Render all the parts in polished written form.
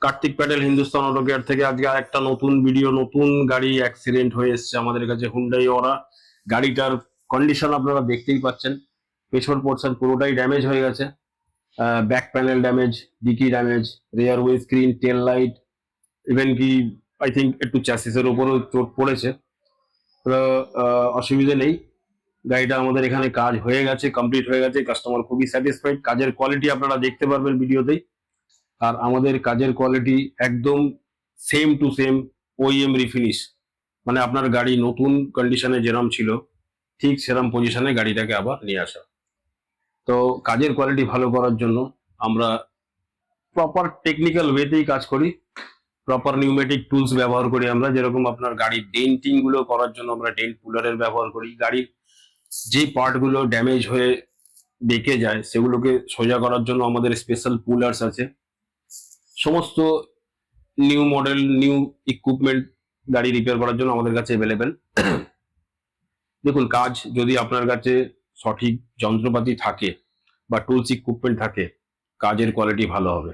Kartik Patel Hindustan auto care থেকে আজকে আরেকটা নতুন ভিডিও, নতুন গাড়ি অ্যাক্সিডেন্ট হয়ে এসছে আমাদের কাছে, হুন্ডাই ওরা। গাড়িটার কন্ডিশন আপনারা দেখতেই পাচ্ছেন, পেছন পোর্শন পুরোটাই ড্যামেজ হয়ে গেছে। Back panel damage, dicky damage, rear windscreen, tail light, even কি আই থিঙ্ক একটু চ্যাসিসের উপরেও চোট পড়েছে। তো অসুবিধে নেই, গাড়িটা আমাদের এখানে কাজ হয়ে গেছে, কমপ্লিট হয়ে গেছে, কাস্টমার খুবই স্যাটিসফাইড। কাজের কোয়ালিটি আপনারা দেখতে পারবেন ভিডিওতেই। আর আমাদের কাজের কোয়ালিটি একদম সেম টু সেম ওইএম রিফিনিশ, মানে আপনার গাড়ি নতুন কন্ডিশনে যেরম ছিল ঠিক সেরম পজিশনে গাড়িটাকে আবার নিয়ে আসা। তো কাজের কোয়ালিটি ভালো করার জন্য আমরা প্রপার টেকনিক্যাল ওয়েতেই কাজ করি, প্রপার নিউমেটিক টুলস ব্যবহার করি আমরা। যেরকম আপনার গাড়ির ডেন্টিং গুলো করার জন্য আমরা ডেন্ট পুলারের ব্যবহার করি। গাড়ির যে পার্ট গুলো ড্যামেজ হয়ে বেঁকে যায় সেগুলোকে সোজা করার জন্য আমাদের স্পেশাল পুলার্স আছে। সমস্ত নিউ মডেল, নিউ ইকুইপমেন্ট গাড়ি রিপেয়ার করার জন্য আমাদের কাছে অ্যাভেলেবেল। দেখুন, কাজ যদি আপনার কাছে সঠিক যন্ত্রপাতি থাকে বা টুলস ইকুইপমেন্ট থাকে, কাজের কোয়ালিটি ভালো হবে।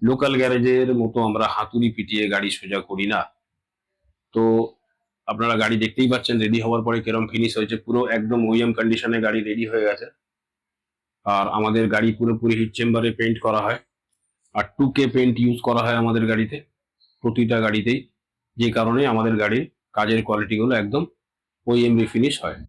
লোকাল গ্যারেজের মতো আমরা হাতুড়ি পিটিয়ে গাড়ি সোজা করি না। তো আপনারা গাড়ি দেখতেই পাচ্ছেন রেডি হওয়ার পরে কিরম ফিনিশ হয়েছে, পুরো একদম ওইএম কন্ডিশনে গাড়ি রেডি হয়ে গেছে। আর আমাদের গাড়ি পুরোপুরি হিট চেম্বারে পেইন্ট করা হয়, আর 2K পেইন্ট ইউজ করা হয় আমাদের গাড়িতে, প্রতিটা গাড়িতেই। যে কারণে আমাদের গাড়ির কাজের কোয়ালিটি গুলো একদম ওইএম রিফিনিশ হয়।